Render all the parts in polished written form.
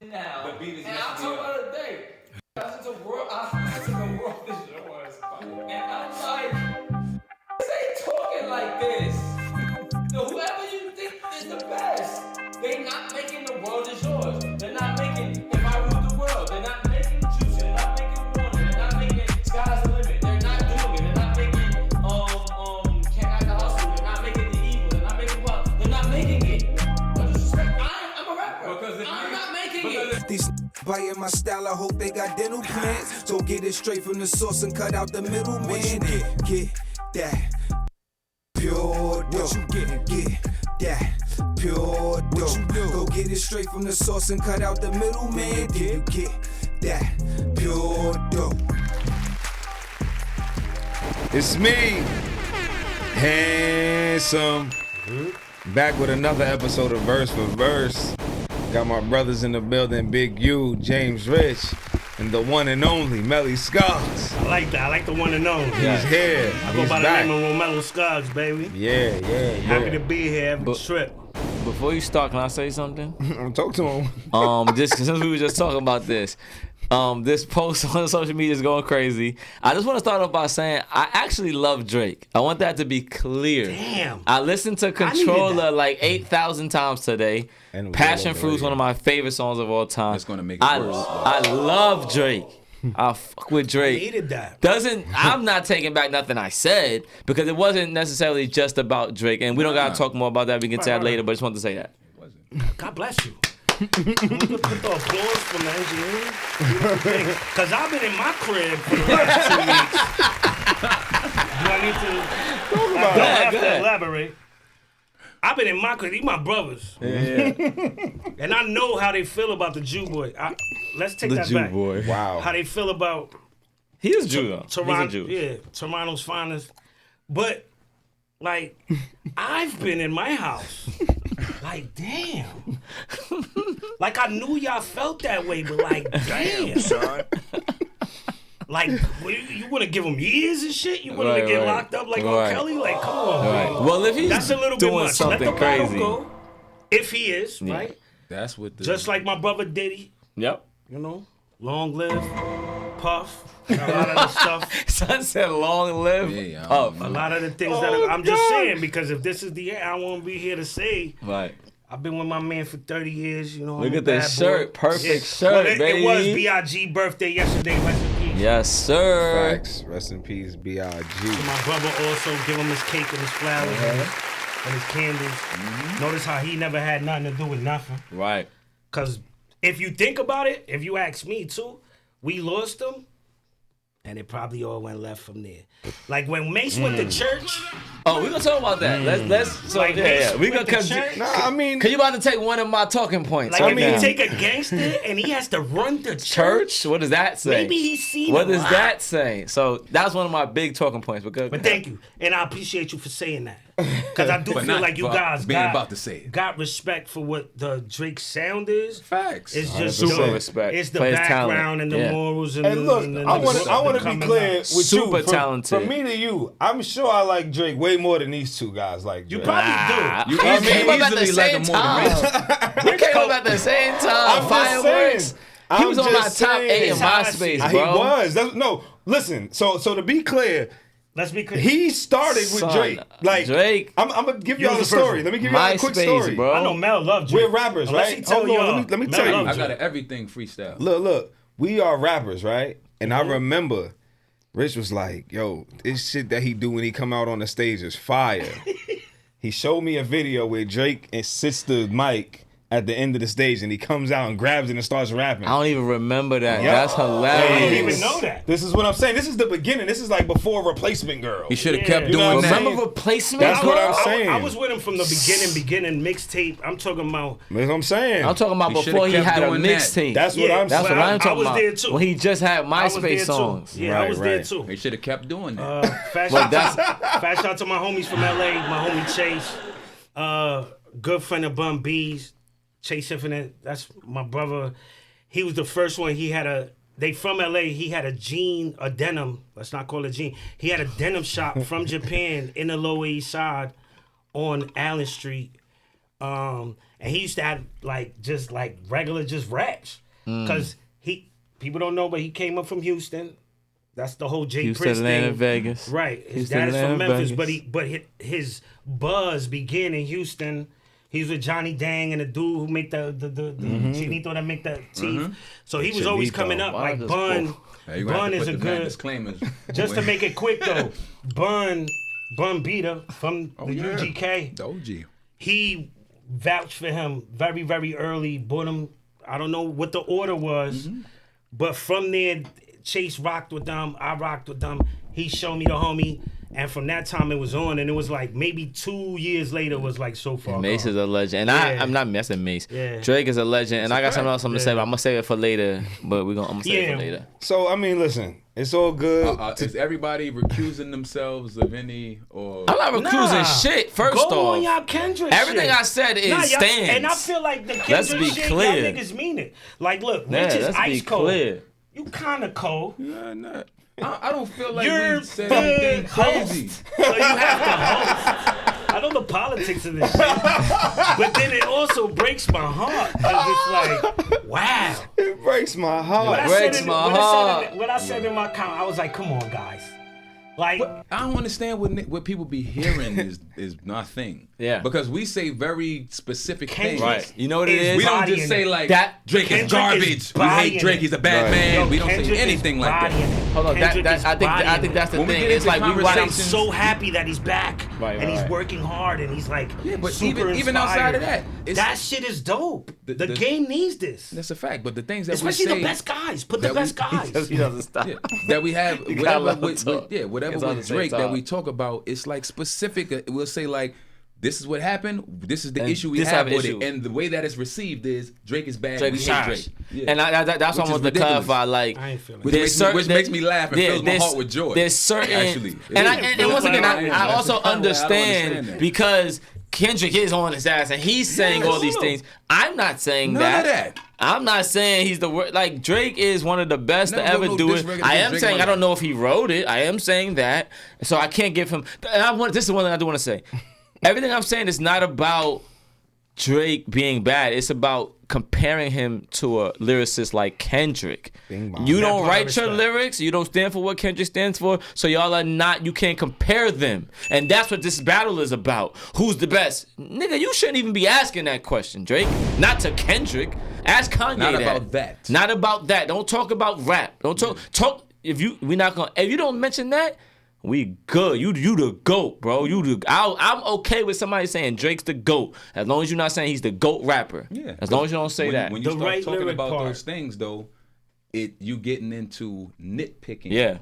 Now, The beat is and I'm talking about the day. I said the world is yours. And I'm like, this ain't talking like this. So whoever you think is the best, they not making the world is yours. They're not making If I Rule the World. They're not making Juicy. They're not making Warner. They're not making Sky's the Limit. They're not doing it. They're not making Can't Act the Hustle. They're not making The Evil. They're not making Pop. They're not making it. No disrespect. I'm a rapper. I'm not making it. These biting my style, I hope they got dental plans. So get it straight from the source and cut out the middleman. Get that pure dough. Get that pure dough. Go get it straight from the source and cut out the middleman. Then you get that pure dough. It's me, Handsome, back with another episode of Verse for Verse. Got my brothers in the building, Big U, James Rich, and the one and only Melly Scuggz. I like that. I like the one and only. He's here. I go He's by back. the name of Melly Scuggz, baby. Yeah. Happy to be here every trip. Before you start, can I say something? Talk to him. Just since we were just talking about this, this post on social media is going crazy. I just want to start off by saying I actually love Drake. I want that to be clear. Damn. I listened to Controller like 8,000 times today. And Passion Fruit's one of my favorite songs of all time. It's gonna make it worse. I love Drake. I fuck with Drake. I needed that. I'm not taking back nothing I said because it wasn't necessarily just about Drake, and we don't gotta talk more about that. We can say that later, but I just wanted to say that. God bless you. We could put the applause from the engineer. Because I've been in my crib for the last 2 weeks. Do I need to talk about it? I have to elaborate. I've been in my crib. These my brothers. Yeah. And I know how they feel about the Jew boy. Let's take that back. Boy. Wow. How they feel about He is Jew though. Toronto. He's a Jew. Yeah, Toronto's finest. But, like, I've been in my house. Like, damn. Like, I knew y'all felt that way, but like, damn, son. Like, you want to give him years and shit? You want him to get locked up like R. Kelly? Like, come on, man. Well, if he's That's a little bit doing much. something Let the battle crazy, go. If he is, right? That's what the Just like my brother Diddy, yep. you know, long live, Puff, and a lot of the stuff. Son said, "Long live." Yeah, Puff. A lot of the things I'm just saying, because if this is the year, I won't be here to say. Right. I've been with my man for 30 years, you know. Look I'm at a this bad shirt. boy. Perfect shirt, well, baby. It was B.I.G. birthday yesterday. Rest in peace. Yes, sir. Facts. Rest in peace, B.I.G. My brother also give him his cake and his flowers and his candles. Notice how he never had nothing to do with nothing. Right. Because if you think about it, if you ask me too, we lost him, and it probably all went left from there. Like when Mace went to church. Oh, we're gonna talk about that. Let's so Like yeah. Mace We went gonna to church. I mean, Cause you about to take one of my talking points. Like right if now. you take a gangster and he has to run to church, what does that say? Maybe he's seen What a does lot. that say? So that's one of my big talking points. But thank you, and I appreciate you for saying that, because I do But feel not like you for guys being about to say it. got respect for what the Drake sound is. facts. It's just Super dope. respect It's the for his background talent. and the Yeah. morals and And the, look, and the I want to be coming clear out. with Super you. talented. From me to you, I'm sure I like Drake way more than these two guys like You Drake. probably You do. came up at the easily like same him more than time. We came up at the same time. I'm just Fireworks. saying. He I'm was on my just top saying. 8 in That's how I see MySpace, it. He bro. was. No, listen. So to be clear, Let's be clear. he started with Son, Drake. Like Drake. I'm gonna give You y'all was the the first story. one. Let me give y'all a quick MySpace, story. bro. I know Mel loved Drake. We're rappers, Unless right? He tell Hold on, y'all. let me Mel tell you. loved I got Drake. an everything freestyle. Look. We are rappers, right? And I remember Rich was like, yo, this shit that he do when he come out on the stage is fire. He showed me a video where Drake sits the mic at the end of the stage and he comes out and grabs it and starts rapping. I don't even remember that. Yeah. That's I hilarious. didn't even know that. This is what I'm saying. This is the beginning. This is like before Replacement Girl. He should have Yeah. kept You know doing what I'm that. saying? Remember Replacement? That's what I'm I saying. was with him from the beginning mixtape. I'm talking about. That's what I'm saying. I'm talking about He should've before he kept had a doing that. mixtape. That's what Yeah, I'm That's saying. what I'm talking I was about. there too. When he just had I was there MySpace too. songs. Yeah, I was there Right. too. He should have kept doing that. Fast But fast shout to my homies from LA, my homie Chase, good friend of Bun B's, Chase Infinite. That's my brother. He was the first one. They from LA. He had a denim. Let's not call it jean. He had a denim shop from Japan in the Lower East Side on Allen Street. And he used to have just regular raps. Cause people don't know, but he came up from Houston. That's the whole Jay Houston, Prince Atlanta, thing. Vegas. Right. His Houston, dad is Atlanta, from Memphis, Vegas. but his buzz began in Houston. He was with Johnny Dang and the dude who make the Chinito that make the teeth. So he was always coming up. Why Like does- Bun is a good. disclaimers. Just to make it quick though, Bun Beater from the UGK. The OG. He vouched for him very, very early. Bought him. I don't know what the order was, but from there, Chase rocked with them. I rocked with them. He showed me the homie, and from that time it was on, and it was like maybe 2 years later it was like so far. Mace gone. is a legend, and I'm not messing Mace. Yeah. Drake is a legend, and I got something else I'm gonna say, but I'm gonna save it for later. But I'm gonna save it for later. So I mean, listen, it's all good. Is everybody recusing themselves of any or? I'm not recusing shit. First Go on off, y'all Kendrick everything shit. I said is y'all- stands. And I feel like the Kendrick Let's be shit, clear. y'all niggas mean it. Like, look, Yeah, Rich is let's ice be cold. clear. You kind of cold. Yeah, not. I don't feel like You're we said the anything crazy. host, so you have to host. I know the politics of this shit, but then it also breaks my heart because it's like, wow. It breaks my heart. What I said in my comment, I was like, come on, guys. Like, I don't understand what people be hearing is nothing. Yeah. Because we say very specific things. Kendrick You know what it is is? We don't bodying just say it. like That- Drake is Kendrick garbage. is We hate bodying Drake. it. He's a bad Right. man. Yo, we don't Kendrick say anything is like that. bodying it. Hold on, Kendrick is I think that's the When we thing. get It's into like we I'm watch. so happy that he's back Right, and he's right. working hard and he's like but super even outside of inspired. that, that shit is dope. The the- game needs this, That's a fact. But the things that especially we say, the best guys. Put the that we- best guys. He doesn't stop. yeah, that we have gotta whatever let him with talk. whatever It's on the with same Drake that time. we talk about, it's like specific. We'll say like, this is what happened. This is the And issue we this have have with issue. it, and the way that it's received is Drake is bad. Drake we is hate trash. Drake. Yeah. And that's what I Which want is to ridiculous. clarify. Like, I ain't feeling Which it. there's makes certain me laugh and fills my there's- heart with joy. There's certain, Actually, and once again, I That's also the part where I don't understand that. because Kendrick is on his ass and he's saying all these things. I'm not saying None that. of that. I'm not saying he's the worst. Like, Drake is one of the best to No, ever no do it. disrespect I to am Drake, saying my I don't guy. know if he wrote it. I am saying that, so I can't give him. And this is one thing I do want to say. Everything I'm saying is not about Drake being bad. It's about comparing him to a lyricist like Kendrick. Bing bong. You don't That's write what I your respect. lyrics. You don't stand for what Kendrick stands for. So y'all are not. You can't compare them. And that's what this battle is about. Who's the best? Nigga, you shouldn't even be asking that question, Drake. Not to Kendrick. Ask Kanye Not that. about that. Not about that. Don't talk about rap. Don't talk. If you don't mention that, we good. You the GOAT, bro. I'm okay with somebody saying Drake's the GOAT as long as you're not saying he's the GOAT rapper. Yeah. As long as you don't say that. When you The start right talking lyric about part. those things, though, you getting into nitpicking. Yeah.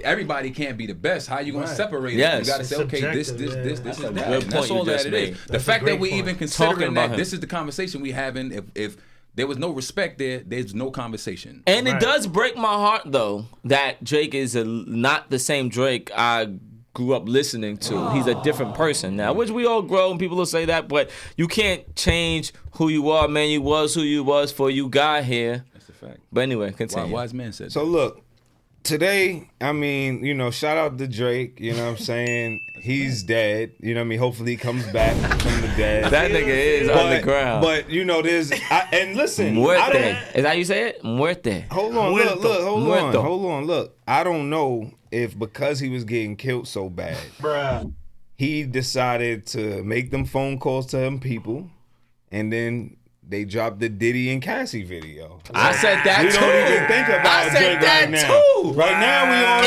Everybody can't be the best. How you gonna Right. separate Yes. it? You gotta say, It's okay, this, subjective, yeah. this, That's and a that. good And that's point you all that just it made. is. The That's a fact that great we point. even Talking considering about that him. this is the conversation we having. If there was no respect there's no conversation. And it Right. does break my heart though that Drake is not the same Drake I grew up listening to. He's a different person now, which we all grow and people will say that, but you can't change who you are, man. You was who you was before you got here. That's a fact. But anyway, continue. Wise man said. So look, today, I mean, shout out to Drake, you know what I'm saying? He's dead, you know what I mean? Hopefully he comes back from the dead. That nigga is on the ground. But, and listen, I Muerte. don't, Is that how you say it? Muerte. hold on, hold Muerto. on, look. I don't know if because he was getting killed so bad, Bruh. he decided to make them phone calls to them people, and then they dropped the Diddy and Cassie video. I said that We too. don't even think about I said Drake that right now. too. Right now we on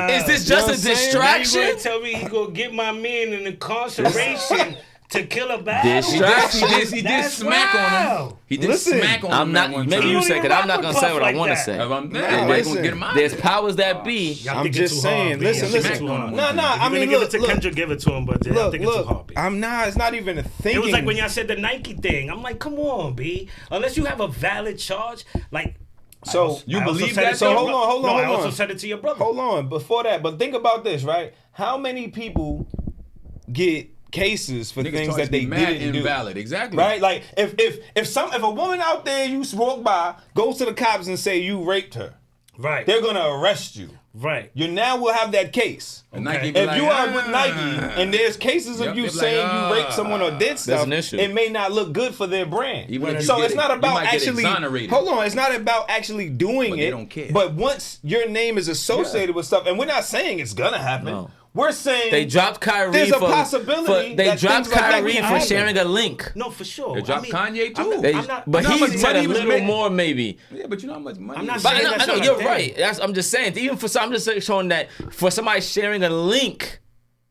Diddy. Is this You know just what a I'm saying? You distraction? gonna tell me he gonna get my man in incarceration to kill a bad? Distraction. He did smack on him. He did Listen, smack on him. I'm that not. one Maybe time. you don't say, even because I'm rock not with gonna say Puff what I like want to that. say. They listen. gonna get him out. There's powers that be. Y'all I'm think just it's too hard, saying, B. listen, Y'all think it's listen. too hard. Nah, If you're I gonna mean, give look, it to look. Kendrick, give it to him, but I Look, think it's too hard, B. it's not even a thinking. It was like when y'all said the Nike thing. I'm like, come on, B. Unless you have a valid charge, like. So you I also believe said that? it to So your hold bro- on, hold on, No, I hold also on. said it to your brother. Hold on, before that, but think about this, right? How many people get cases for Niggas things taught that to be they mad didn't do? invalid. Exactly. Right? Like if a woman out there you walk by goes to the cops and say you raped her, Right. they're gonna arrest you. Right. You now will have that case. And Nike be If like, you are with Nike and there's cases of Yep, you they be saying like, you raped someone or did stuff, an issue. it may not look good for their brand. Even if you So get it's not you about might get actually. exonerated. Hold on, it's not about actually doing But it. they don't care. But once your name is associated with stuff, and we're not saying it's gonna happen. No. We're saying They dropped Kyrie. There's a for, possibility they that dropped things like that Kyrie can for happen. sharing a link. No, for sure. They dropped Kanye too. I'm not- They, I'm not- but you know how he much said money a he was little making? more, maybe. Yeah, but you know how much money. I'm not is- But saying I that's know not you're a thing. right. I'm just saying. Even for I'm just showing that for somebody sharing a link,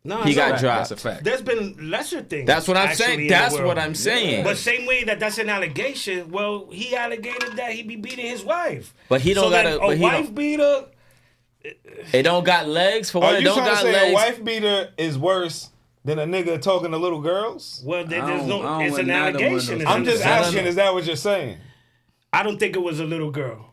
No, he it's got not. dropped. That's a fact. There's been lesser things. That's what I'm actually saying. in the That's world. what I'm saying. But same way that's an allegation. Well, he allegated that he be beating his wife. But he don't so then gotta- a but he wife don't- beater. It don't got legs for one. Are It you don't trying to got say legs. a wife beater is worse than a nigga talking to little girls? Well, I there's don't- I no. don't It's want an neither one of allegation. those It's I'm an just allegation. asking, is that what you're saying? I don't think it was a little girl.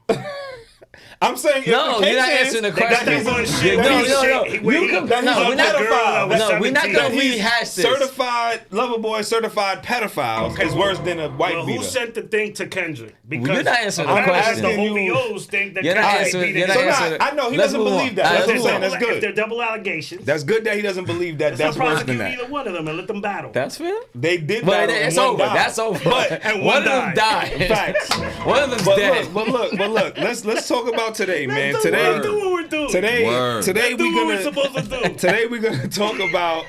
I'm saying if No, the case you're not is answering the They got question. that one shit. No, where he no, shit- no. he- where You he- can- that no, he's we're a not- pedophile. that was No, we're not 17. gonna he's rehash this. certified lover boy, certified pedophile is worse than a white Well, beater. who sent the thing to Kendrick? Because You're not answering the apparently question. the asking you- OVOs think that You're not Kendrick answering- beat you're his not wife. answering- I know he Let's doesn't move on. believe that. All right, That's what I'm let's saying. move That's If they're good. double allegations, That's good that he doesn't believe that. let's That's not worse than prosecute that. either one of them and let them battle. That's fair. They did But battle it's and one over. died. That's over. But And one one of them died. facts. One of them's But dead. look. Let's talk about today, man. Let's Today, do what we're doing. today Word. we do what we're gonna supposed to do. today we're gonna talk about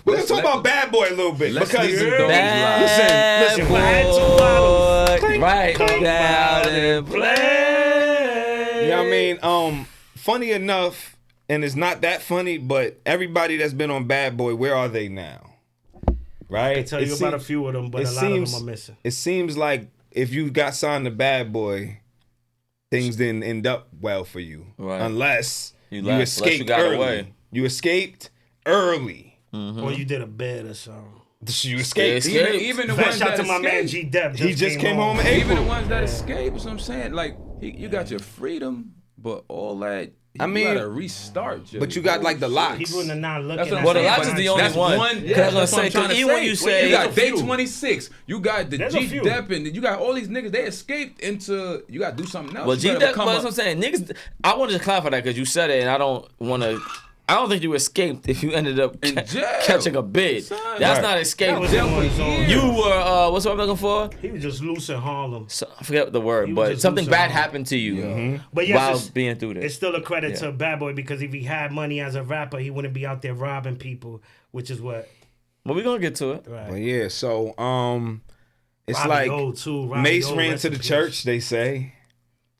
we're gonna talk about Bad Boy a little bit Let's because listen to those live. listen. If I had two bottles, Boy, right come down out and play. You know what I mean? Funny enough, and it's not that funny, but everybody that's been on Bad Boy, where are they now? Right? I can tell you about a few of them, but a lot of them are missing. It seems like if you got signed to Bad Boy, things didn't end up well for you. Right. Unless You you left, unless escaped you got early. away. You escaped early. Or you did a bed or something. You escaped. Yeah, Even the Fat ones shout that to my man G escape. Dep. He just came home in Even the April. ones that escape, is what I'm saying. Like, you got your freedom, but all that, I mean, you gotta restart. Joe. But you got like the locks. People are not looking That's at what I'm Well, the saying. Locks is the only That's one. Yeah, Cause I was that's what gonna I'm say, trying to even when you say you got there's a Day few. 26, you got the There's a G few. Dep, and you got all these niggas. They escaped into. You got to do something else. Well, You G gotta Dep, become that's what I'm saying. Niggas, I want to clarify that because you said it, and I don't want to. I don't think you escaped if you ended up In jail. catching a bid. Son. That's Right. not escape. That was him on his own. You were what's what I'm looking for? He was just loose in Harlem. So, I forget the word, He was but just something loose bad around. happened to you But yes, while it's- being through this. It's still a credit Yeah. to Bad Boy because if he had money as a rapper, he wouldn't be out there robbing people, which is what. But we're gonna get to it. Right. Well, yeah, so it's Robbie like O, too. Robbie Mace O, ran rest to in the peace. church, they say.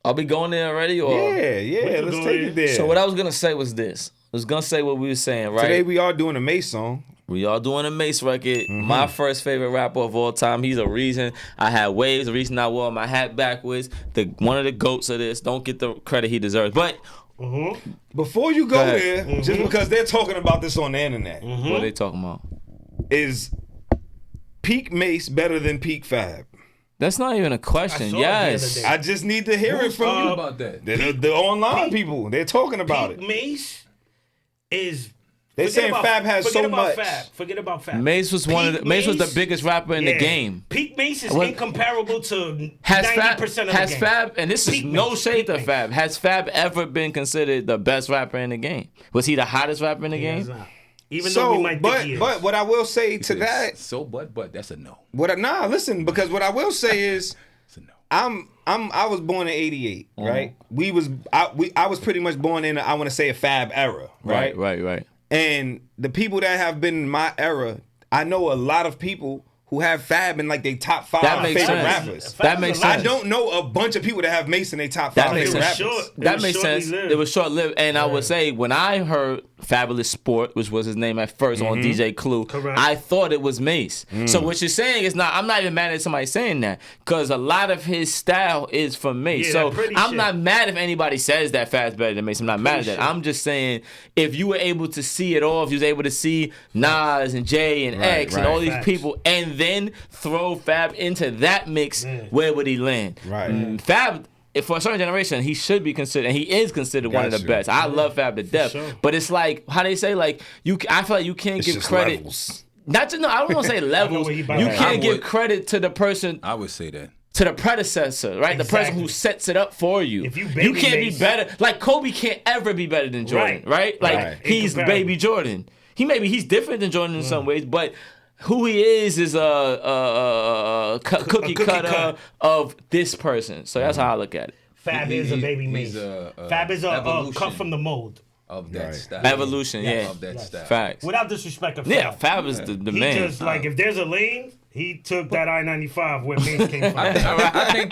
Are we going there already? Or Yeah, let's go take there. it there. So what I was gonna say was this. I was gonna say what we were saying, right? Today we are doing a Mace song. We are doing a Mace record. My first favorite rapper of all time. He's a reason I had waves. The reason I wore my hat backwards. One of the goats of this. Don't get the credit he deserves. But Before you go ahead. there, just because they're talking about this on the internet, what are they talking about? is peak Mace better than peak Fab? That's not even a question. I saw it the other Yes. day. I just need to hear it from you. about that. The online people, they're talking about Pete it. Mace is. They forget saying about- Fab has forget so about much. Fab. Forget about Fab. Mace was Mace was the biggest rapper in the Yeah. game. Pete Mace is What- incomparable to Has 90% Fab, of has the game. Fab, and this is Peak no Mace, shade Peak to Mace. Fab. Has Fab ever been considered the best rapper in the game? Was he the hottest rapper in the He game? is not. Even though we might think he is. but what I will say to that, So, but that's a no. listen, because what I will say is, It's a no. I was born in '88, right? I was pretty much born in I want to say a Fab era, right? Right. And the people that have been in my era, I know a lot of people who have Fab in like their top 5 That makes favorite sense. rappers. That makes I sense. don't know a bunch of people that have Mace in their top That 5 makes favorite sense. rappers. It That was makes shortly sense. lived. It was short lived, and I would say when I heard Fabulous Sport, which was his name at 1st on DJ Clue, Correct. I thought it was Mace. So what you're saying is not. I'm not even mad at somebody saying that because a lot of his style is from Mace. Yeah, so that pretty I'm shit. not mad if anybody says that Fab's better than Mace. I'm not mad at that. shit. I'm just saying if you were able to see it all, if you was able to see Nas and Jay and X and right. all these Facts. people, and then throw Fab into that mix, where would he land? Right. Fab, for a certain generation, he should be considered, and he is considered one of the Gotcha. best. I love Fab to death, sure. but it's like how they say, like I feel like you can't It's give just credit. levels. Not to no, I don't want to say levels. where he You about that. can't I give would. credit to the person I would say that. to the predecessor, right? The person Exactly. who sets it up for you. If you can't Mace- be better. Like Kobe can't ever be better than Jordan, right? Like Right. he's Incomparable. baby Jordan. He's different than Jordan in some ways, but who he is a cookie cookie cutter cut. of this person. So that's how I look at it. Fab is a baby he's Mace. Fab is a evolution cut from the mold. of that style. Evolution, yeah. Of that style. Facts. Without disrespect to Fab. Yeah, Fab is the He man. just like if there's a lane, he took that I-95 where Mace came from. I think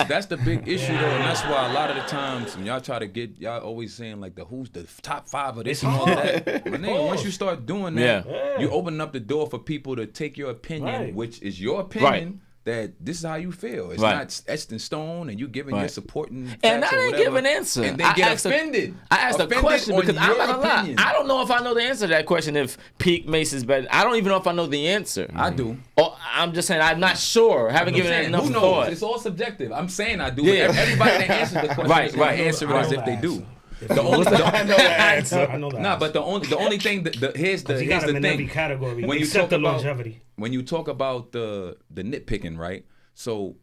that's the big issue though, and that's why a lot of the times when y'all try to get y'all always saying like who's the top 5 of this and all that. My nigga, once you start doing that, you open up the door for people to take your opinion, Right. which is your opinion. That this is how you feel. It's not etched in stone, and you giving your supporting facts And I or didn't whatever, give an answer. and they I get asked offended. I asked a Offended question on because I'm your not gonna lie. opinion. I don't know if I know the answer to that question. If Peak Mace is better, I don't even know if I know the answer. I do. Or I'm just saying I'm not sure. Haven't given it Saying, enough who knows? thought. It's all subjective. I'm saying I do. Yeah. But everybody that answers the question Right, is gonna right. answer it I as know if they the do. answer. The only, I know that answer. I know that. nah, answer. but the only thing here's the you got him in thing. every category When you except talk the about longevity. when you talk about the nitpicking, right? So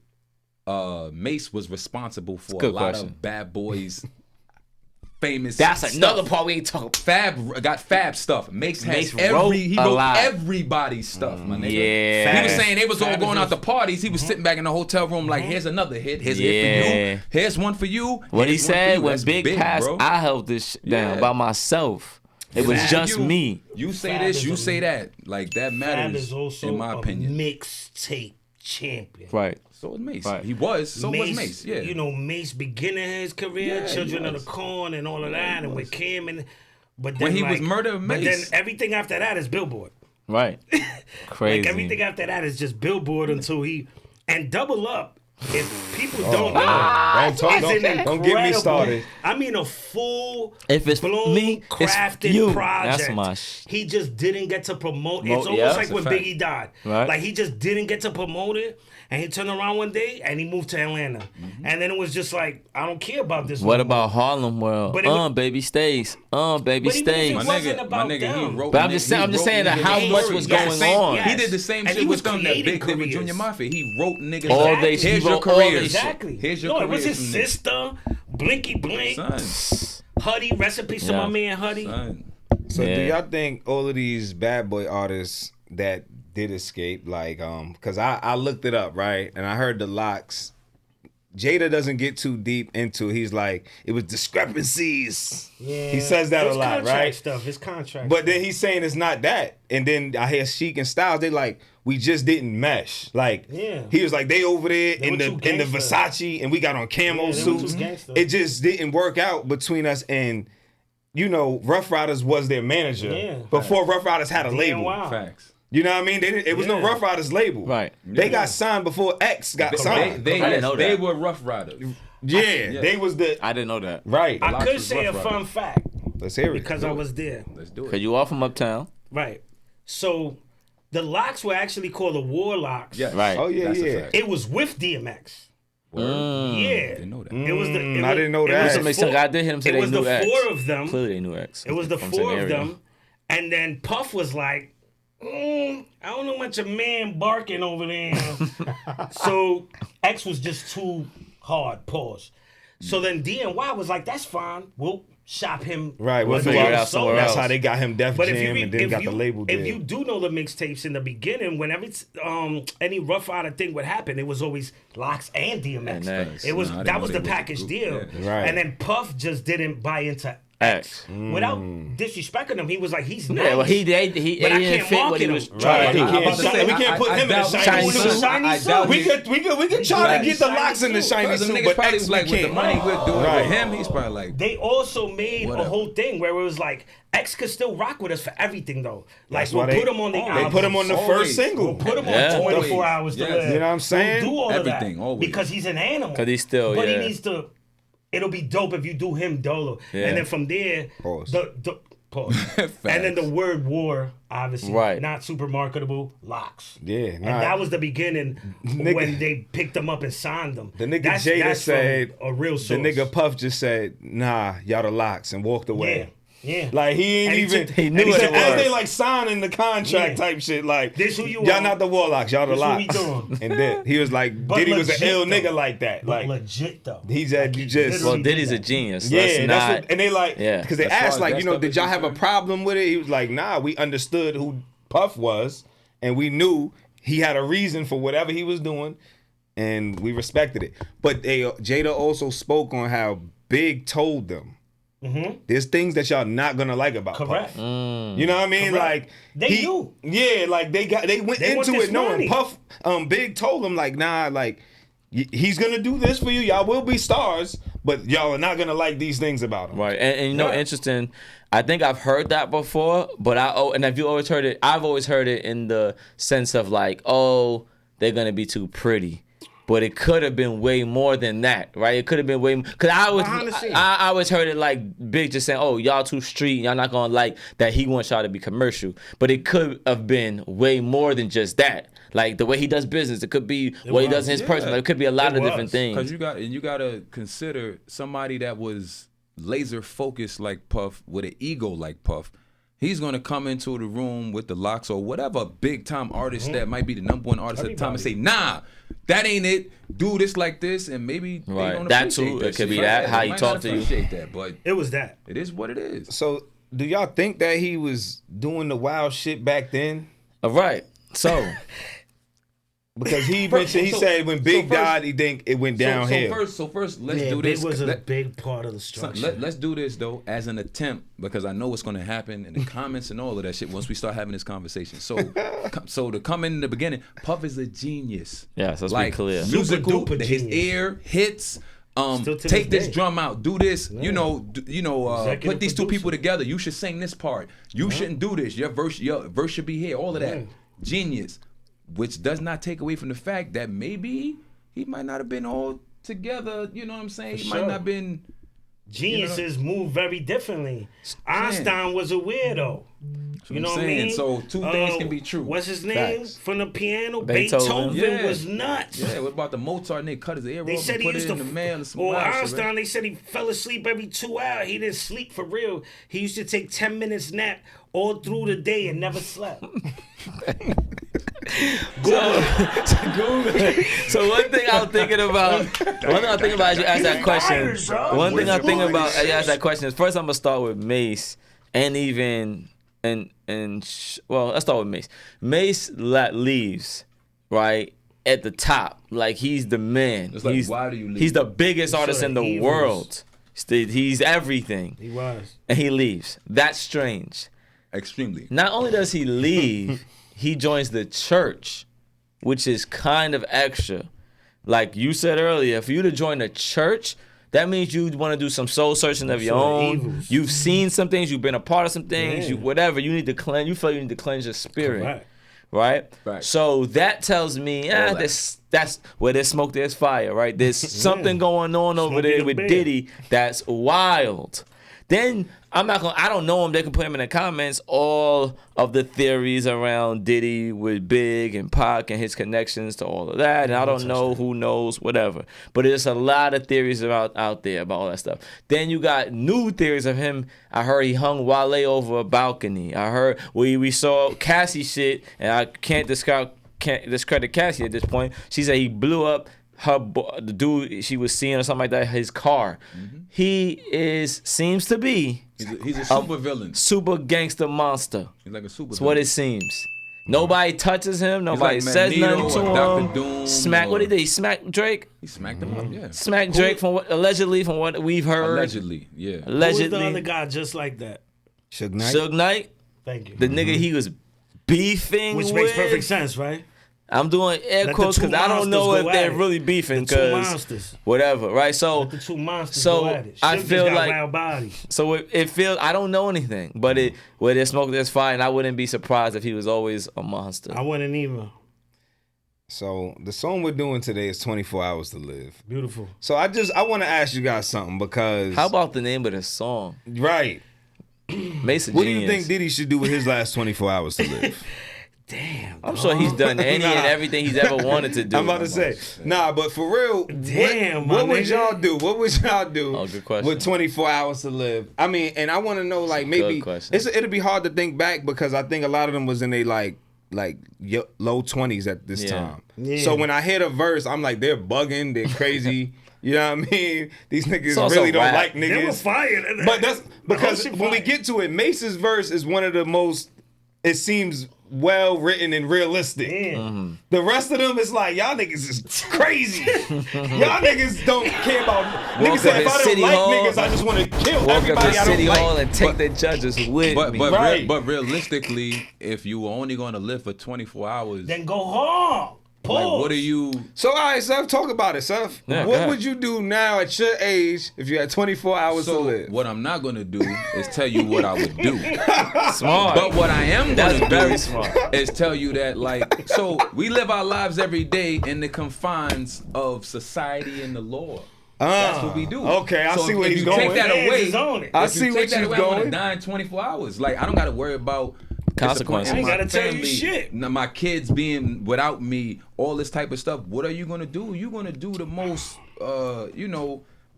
Mace was responsible for a Good lot question. of Bad Boys famous. That's stuff. another part we ain't talking. Fab got Fab stuff. Mace wrote he a wrote lot. everybody's stuff, my nigga. Yeah. He was saying they was all Fab going is out to parties. He was sitting back in the hotel room like, here's another hit. Here's a hit for Yeah. you. Here's one for you. What he Here's one for said you. when That's Big passed, bro. I held this shit down Yeah. by myself. It was Fab, just you- me. You say Fab this, is you a- say that. Like that Fab matters is also in my a opinion. mixtape champion. Right. So was Mace. Right. He was. So was Mace. Yeah. You know, Mace beginning his career, Yeah, he Children of was. the Corn and all of that, and with Kim and but then When he like, was Murder But then Mace. everything after that is Billboard. Right. Crazy. Like everything after that is just Billboard until he and Double Up. If people don't know, Don't is an don't get me incredible- started. I mean, a full, If it's blown, me, it's crafted you. project. That's my He just didn't get to promote. Mo- It's almost yeah, like that's a when fact. Biggie died. Right. Like he just didn't get to promote it, and he turned around one day and he moved to Atlanta, and then it was just like, I don't care about this. What no more. about Harlem World? But it was- Baby Stays. Baby But even if Stays. it my wasn't nigga, about my nigga, them. he wrote. But I'm just saying- he I'm just wrote saying that niggas how much stories. was going on. He did the same And shit he with was them that creating Big did with careers. Junior Mafia. He wrote niggas. All like, they- here's he your wrote all they careers. shit. Exactly. Here's your no, it careers was his from niggas. sister, Blinky Blink, Son, Huddy. Recipes to Yeah. my man Huddy. son. So do Yeah. y'all think all of these bad boy artists that did escape, like, cause I looked it up, right? And I heard the locks. Jada doesn't get too deep into it. He's like, it was discrepancies. Yeah, He says that a it's lot, contract right? Stuff. It's contract. But then he's saying it's not that. And then I hear Sheik and Styles, they like, we just didn't mesh. Like, Yeah. he was like, they over there They in were the too gangster. Versace and we got on camo Yeah, they were suits. too gangster. It just didn't work out between us. And, you know, Rough Riders was their manager Yeah. before Rough Riders had a label. Wow. Facts. You know what I mean? It was no Yeah. Rough Riders label. Right. They got signed before X got signed. They I didn't know that. were Rough Riders. Yeah, they was the I didn't know that. right. I Locks could was say a Rough fun Riders. fact Let's hear it. because I was there. Let's do Cause it. you all from Uptown. Right. So the locks were actually called the Warlocks. Yes. Right. Oh yeah, That's a yeah. fact. It was with DMX. Word. Yeah. Didn't know that. It was the. It I was, didn't know it that. was That the makes four- sense. I did hear them say It they was knew the X. four of them. Clearly they knew X. It was the From the four same of area. them, and then Puff was like, I don't know much a man barking over there. So X was just too hard. Pause. So then DNY was like, that's fine. We'll shop him. Right, we'll under figure it our out soul. somewhere That's else. how they got him Def But if you Jam read, and then if got you, the label if deal. you do know the mixtapes in the beginning, whenever any Rough Rider thing would happen, it was always Locks and DMX. And X. It was No, I didn't that know was they the was a package group. deal. Yeah. Right. And then Puff just didn't buy into X. without disrespecting him. He was like, he's nice. Yeah, well, he but I didn't can't fit what market he him. was Right, trying he to do. can't. about to say, we can't put I him in a doubt- shiny Shiny suit. suit. I doubt We he- could try to get the Shiny locks in the suit. shiny Because them suit, niggas but probably X was we like, with the can't. money we're doing Right. with him, he's probably like, They also made a Whatever. whole thing where it was like X could still rock with us for everything though. Like That's we'll why they- put him on the They album. put him on the Always. first single. We'll put him Yeah. on 24 Always. hours to Yes. live. You know what I'm saying? We'll do all Everything, of that always. because he's an animal. 'Cause he's still, But yeah. he needs to. It'll be dope if you do him dolo, Yeah. and then from there, Pause. the pause. And then the word war, obviously, Right. not super marketable. Locks. Yeah, And nah. that was the beginning Nigga- when they picked him up and signed him. The nigga That's Jada from said, a real the source. nigga Puff just said, nah, y'all the locks and walked away. Yeah. Like he ain't And he even. took- he knew and what said, it as was. they like signing the contract Yeah. type shit. Like This who you y'all are. not the Warlocks, y'all the This what we Locks. doing. And then he was like, But Diddy was an legit, ill though. nigga like that. But Like legit though. he said, you just. Well, literally Diddy's did a that. genius. Yeah, Let's that's not, what, and they like, Yeah. because they As far asked as like, that you know, stuff did is y'all have a concerned? problem with it? He was like, nah, we understood who Puff was, and we knew he had a reason for whatever he was doing, and we respected it. But Jada also spoke on how Big told them, there's things that y'all not gonna like about Correct. Puff. You know what I mean? Correct. Like They knew. Yeah, like they went They want into this it knowing money. Puff. Big told them like, nah, like he's gonna do this for you. Y'all will be stars, but y'all are not gonna like these things about him. Right, and you know, Yeah. interesting. I think I've heard that before, but and have you always heard it? I've always heard it in the sense of like, oh, they're gonna be too pretty, but it could have been way more than that, right? It could have been way more. Cause Behind the scenes. I always heard it like Big just saying, oh, y'all too street, y'all not gonna like that. He wants y'all to be commercial, but it could have been way more than just that. Like the way he does business, it could be what he does in his person. Like, it could be a lot It of was. different things. Because you gotta consider somebody that was laser focused like Puff with an ego like Puff. He's gonna come into the room with the Locks or whatever big time artist that might be the number one artist at the time and say, nah, that ain't it. Do this like this, and maybe they Right. don't That appreciate too. that It could shit. be that, how They he might talk not to you. appreciate that, but It was that. it is what it is. So, do y'all think that he was doing the wild shit back then? All right, so. Because he mentioned, he said when Big died, he think it went downhill. So first, let's Yeah, do Big this. was a Let- big part of the structure. Let's do this though as an attempt because I know what's going to happen in the comments and all of that shit once we start having this conversation. So, to come in the beginning, Puff is a genius. Yes, let's be like clear. musical, Super duper his genius. ear hits. Still to Take this this day. drum out. Do this. Yeah. You know. Executive Put these two producer. people together. You should sing this part. You shouldn't do this. Your verse should be here. All of that. Yeah. Genius, which does not take away from the fact that maybe he might not have been all together. You know what I'm saying? He might sure. not have been. Geniuses move very differently. Einstein was a weirdo. You know I'm what I saying. mean? So two things can be true. What's his name Facts. from the piano? Beethoven. Beethoven Yeah. was nuts. Yeah, what about the Mozart? And they cut his ear They off said and he put used it in to. the mail and some Or wild shit, Einstein, right? they said he fell asleep every 2 hours. He didn't sleep for real. He used to take 10 minutes nap all through the day and never slept. So one thing I was thinking about, as you asked that question, one thing I think about as you asked that question is first I'm gonna start with Mace and even well let's start with Mace. Mace leaves right at the top, like he's the man. It's like, why do you leave? He's the biggest artist the in the evils. world. He's everything, He was. and he leaves. That's strange. Extremely. Not only does he leave, he joins the church, which is kind of extra. Like you said earlier, for you to join the church, that means you want to do some soul searching of your So the own. evils. You've seen some things, you've been a part of some things, Yeah. you whatever. You need to cleanse. You feel you need to cleanse your spirit, Correct. right? Right. So that tells me, that. that's where there's smoke, there's fire, right? There's something going on over Smoking there the with bear. Diddy that's wild. Then I don't know him. They can put him in the comments all of the theories around Diddy with Big and Pac and his connections to all of that. And I don't know who knows, whatever. But there's a lot of theories out there about all that stuff. Then you got new theories of him. I heard he hung Wale over a balcony. I heard we saw Cassie shit, and I can't discredit Cassie at this point. She said he blew up the dude she was seeing or something like that, his car. He seems to be He's a super villain. super gangster monster. He's like a super That's villain. what it seems. Nobody touches him. Nobody like says Magneto nothing to or Dr. him. Doom Smack. What or- did he smack Drake? He smacked him up, yeah. Smack Drake from what from what we've heard. Allegedly, yeah. Who was the other Allegedly. guy just like that? Suge Knight. Suge Knight, Thank you. the nigga he was beefing Which with. makes perfect sense, right? I'm doing air Let the quotes two because I don't know monsters if go they're at it. really beefing The two because monsters. whatever, right? So Let the two monsters so go at it. I Suge just feel got like- wild bodies. So it feels I don't know anything, but where there's smoke, there's fire, and I wouldn't be surprised if he was always a monster. I wouldn't even. So the song we're doing today is 24 Hours to Live. Beautiful. So I want to ask you guys something because How about the name of the song? right. Mason What do Genius. you think Diddy should do with his last 24 hours to live? Damn. I'm sure he's done any and everything he's ever wanted to do. I'm about to say, nah, but for real, Damn, what my would nigga. y'all do? What would y'all do Oh, good question. with 24 hours to live? I mean, and I want to know, like, maybe question. it'll be hard to think back because I think a lot of them was in their low 20s at this time. Yeah. So when I hear the verse, I'm like, they're bugging, they're crazy. You know what I mean? These niggas also really don't rap. like niggas. They were fired. But that's because shit when we fire. get to it, Mace's verse is one of the most, it seems, well written and realistic. Damn. The rest of them is like, y'all niggas is crazy. Y'all niggas don't care about niggas say if I don't City like Hall. niggas, I just want to kill Walk up everybody to I don't City like. Hall and take the judges with But me. but Right. but realistically, if you were only going to live for 24 hours, Then go home. Pause. like what are you? So all right, Seth, talk about it, Seth. Yeah, go What ahead. would you do now at your age if you had 24 hours to So live? what I'm not going to do is tell you what I would do. Smart. But what I am That's going to very do smart. is tell you that, like, so we live our lives every day in the confines of society and the law. That's what we do. Okay, I So see where if he's you going. Take that Man's away. is on it. I if see you where take that you're away, I want going. to die in 24 hours. Like, I don't got to worry about Consequences. disappointing I ain't my gotta tell you family, shit. My kids being without me, all this type of stuff. What are you gonna do? You're gonna do the most,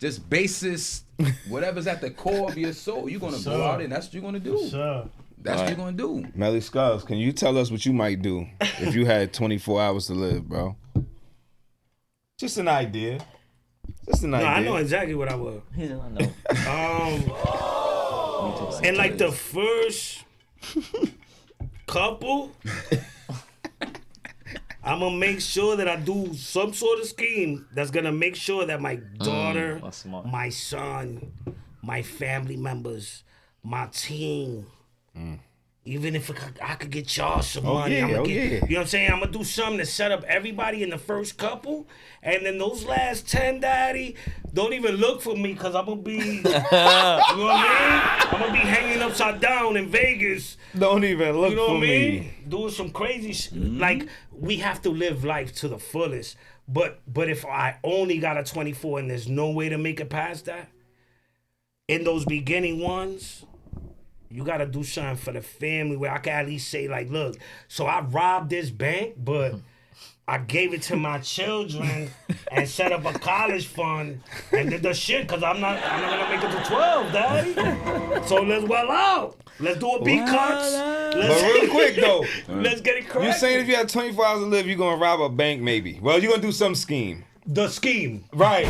just basis, whatever's at the core of your soul. You're gonna go out and that's what you're gonna do. Sure. That's what you're gonna do. Melly Scuggz, can you tell us what you might do if you had 24 hours to live, bro? Just an idea. Just an No, idea. I know exactly what I would. And like the first couple, I'm gonna make sure that I do some sort of scheme that's gonna make sure that my daughter, that's smart. my son, my family members, my team, even if I could get y'all some money, I'm gonna get, you know what I'm saying? I'm gonna do something to set up everybody in the first couple, and then those last 10, daddy, don't even look for me because I'm gonna be, you know what I mean? I'm gonna be hanging upside down in Vegas. Don't even look You know for what I mean? me. Doing some crazy shit. Like, we have to live life to the fullest. But if I only got a 24 and there's no way to make it past that, in those beginning ones, you got to do something for the family where I can at least say, like, look, so I robbed this bank, but I gave it to my children and set up a college fund and did the shit because I'm not gonna make it to 12, daddy. So let's well out. Let's do a beat cuts. But real quick though, Let's get it correct. you saying if you had 24 hours to live, you're gonna rob a bank, maybe? Well, you're gonna do some scheme, the scheme. right?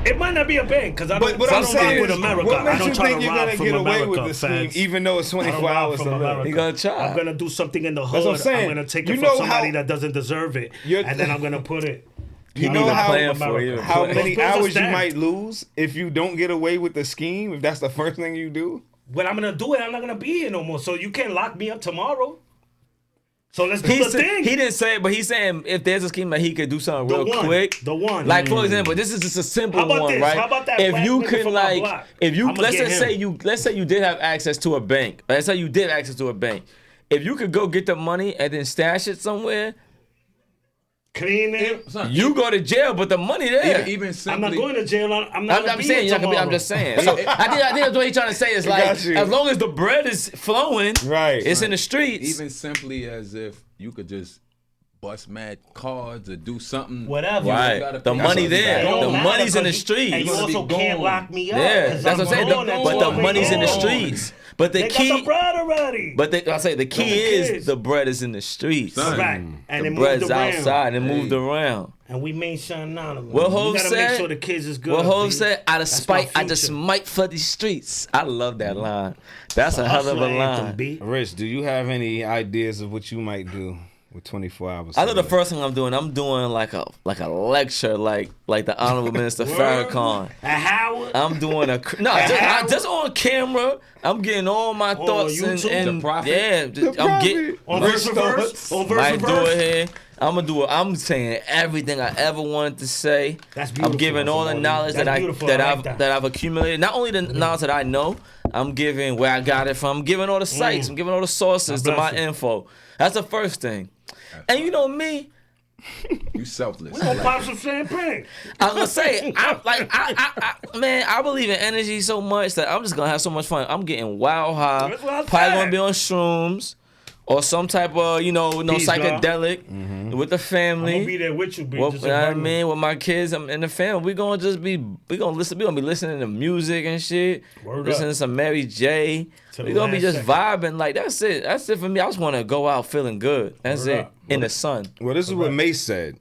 It might not be a bank because I But don't, what I I'm don't saying rock with is, America. what I makes don't you try think to you're rob gonna from get America, away with the scheme, feds. even though it's I don't 24 rob hours from to live? America. He gonna try. I'm gonna do something in the hood. That's what I'm saying. I'm gonna take You it know from somebody how- that doesn't deserve it, You're- and then I'm gonna put it. You He know need a how plan for you. how Those many bills are hours you stacked. might lose if you don't get away with the scheme? If that's the first thing you do? When I'm gonna do it, I'm not gonna be here no more. So you can't lock me up tomorrow. So let's do He the thing. didn't say it, but he's saying if there's a scheme that he could do something The real one. quick. The one. Like for example, this is just a simple How about one, this? right? How about that If black you nigga could from my like, block? if you I'ma let's get just him. say you did have access to a bank. Let's say you did access to a bank. If you could go get the money and then stash it somewhere, Clean it. Son, you go to jail, but the money there. even I'm simply, not going to jail. I'm not. I'm saying you're not gonna be. I'm just saying. So I think that's what he's trying to say is like, got you. as long as the bread is flowing, Right. it's in the streets. even simply as if you could just bust mad cards or do something. Whatever. Right. gotta The think money about there. that. It don't The matter money's in the 'cause you- streets. And you You're gonna also be can't gone. lock me up. Yeah, 'cause that's what I'm saying. gone at But the 12 money's in the a.m. streets. But the They got key, the bread already. but I say the key is kids. the bread is in the streets. Son. Right. And The it moved bread's around. outside and moved around. And we made something out of it. What We Hov gotta said? make sure the kids is good. What Hov B. said, out of That's spite, my I just future. might flood these streets. I love that line. That's a hell of a Hustler anthem, line. B. Rich, do you have any ideas of what you might do with 24 hours? I to know the live? first thing I'm doing like a lecture, like the Honorable Minister Farrakhan. At Howard. I'm doing just on camera. I'm getting all my thoughts YouTube? and The prophet? yeah, I'm getting. On verse to verse. On verse Might to do it verse. here. I'm gonna do it. I'm saying everything I ever wanted to say. That's beautiful. I'm giving all the knowledge That's that beautiful. I like that. I've accumulated. Not only the knowledge that I know, I'm giving where I got it from. I'm giving all the sites. I'm giving all the sources to God my bless you. info. That's the first thing. And you know me, You selfless. We gonna pop some champagne. I was gonna say, man, I believe in energy so much that I'm just gonna have so much fun. I'm getting wild high. That's what I Probably said. gonna be on shrooms. or some type of Peace, psychedelic with the I'm family. gonna be there with you, B. Well, Just you know what I remember. mean, with my kids and the family, we gonna be listening to music and shit. Word listening up. to some Mary J. To We the gonna be last just second. vibing. Like that's it. That's it for me. I just wanna go out feeling good. That's Word it. up. In the sun. Well, this is what Mace said.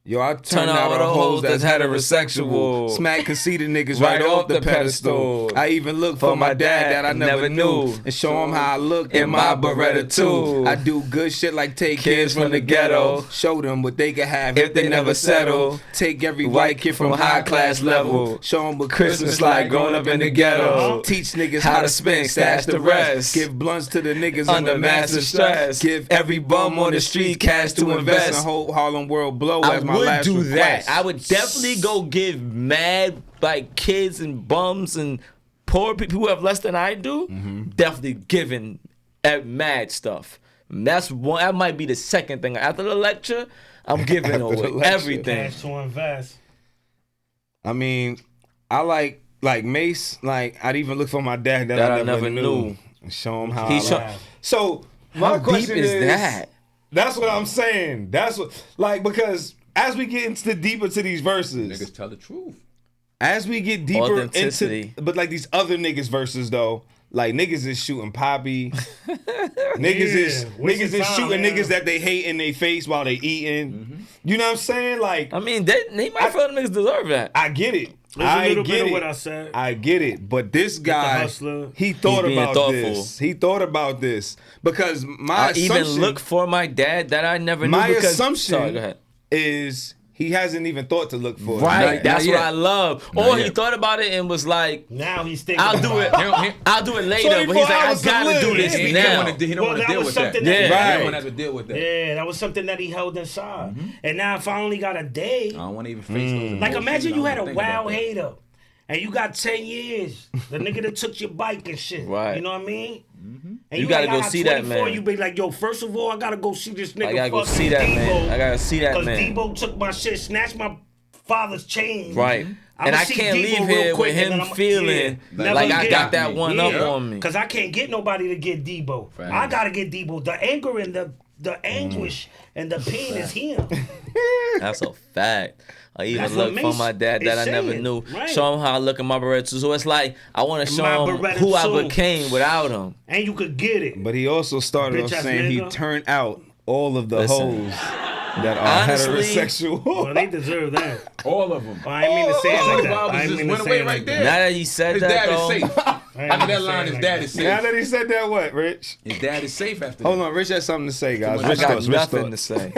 Yo, I Turn turn out out all all hoes that's heterosexual. heterosexual. Smack conceited niggas right off the pedestal. I even look for my dad that I never knew. And show him how I look in my Beretta too. I do good shit like take kids from the ghetto. Show them what they can have if they never settle. Take every white kid from high class level. Show them what Christmas like growing up in the ghetto. Teach niggas how to spend, stash the rest. Give blunts to the niggas under massive stress. Give every bum on the street cash to invest. And whole Harlem world blow I as my would last do request. that. I would definitely go give mad like kids and bums and poor people who have less than I do. Definitely giving mad stuff. That's one. That might be the second thing after the lecture. I'm giving After the away lecture. everything. Cash to invest. I mean, I like Mace. Like I'd even look for my dad that I never knew. And show him how. He I show- like. So my How deep question is that? That's what I'm saying. That's what because as we get into deeper to these verses, Niggas tell the truth. as we get deeper Authenticity. into, but like these other niggas verses though, like niggas is shooting poppy, niggas wasting is time, shooting man. niggas that they hate in their face while they eating. You know what I'm saying? Like I mean, they might feel niggas deserve that. I get it. There's a I little get bit it. of what I said. I get it, but this guy, hustler. he thought being about thoughtful. this. He thought about this because my I assumption, even look for my dad that I never knew. my because, assumption Sorry, go ahead. is he hasn't even thought to look for it. Right, Not that's what yet. I love. Not Or he yet. thought about it and was like, Now he's thinking "I'll do it. about I'll do it later." But he's 24 like, "I hours to gotta live. do this Yeah, He now." don't want to Well, that deal was with that. something that- He Right. don't want to have to deal with that. Yeah, that was something that he held inside. And now if I only got a day, I don't want to even face those like emotions. imagine I you don't had a think about wild that. hater and you got 10 years. The nigga that took your bike and shit. Right. You know what I mean? And You gotta like, go I got see that 24, man. You be like, yo, first of all, I gotta go see this nigga. I gotta go fucking see that Debo, man. I gotta see that Because man. Debo took my shit, snatched my father's chain. Right. I'ma And I see can't Debo leave real here quick, with and then him I'ma- feeling never like I again. got that one up on me. Because I can't get nobody to get Debo. Facts. I gotta get Debo. The anger and the anguish and the pain is him. That's a fact. I even That's what look for Mace my dad that is I never saying, show right. Show him how I look in my Beretta too. So it's like I want to show My him Beretta who I too. became without him. And you could get it. But he also started off Bitch-ass saying he nigga. turned out all of the Listen. hoes that are Honestly- heterosexual. Well, they deserve that. All of them. I didn't mean to say it like that. All of I them didn't just mean to went say away it like right that. there. Now that he said His that dad though, is safe. I After ain't that saying line, his like dad that. is Now safe. that he said that, what, Rich? His dad is safe after Hold that. on, Rich has something to say, guys. I Rich got thoughts, Rich nothing to thoughts. say.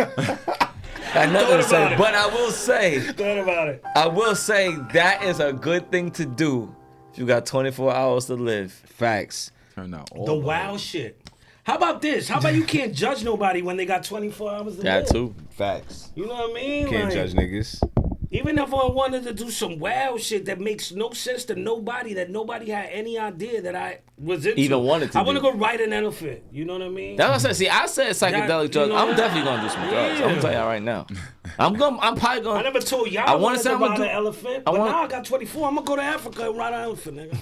Got nothing to say. about it. But I will say, Thought about it. I will say that is a good thing to do if you got 24 hours to live. Facts. Turn out all The of wild them. shit. How about this? How about you can't judge nobody when they got 24 hours to That live? too. Facts. You know what I mean? Can't Like, judge niggas. Even if I wanted to do some wild shit that makes no sense to nobody, that nobody had any idea that I was into. Even wanted to I want to do. go ride an elephant. You know what I mean? That's what I said. See, I said psychedelic you drugs. know I'm that? definitely gonna do some drugs. I'm gonna tell y'all right now. I'm probably gonna. I never told y'all I I wanna wanted say to I'm gonna ride do- an elephant, I but wanna- now I got 24. I'm gonna go to Africa and ride an elephant, nigga.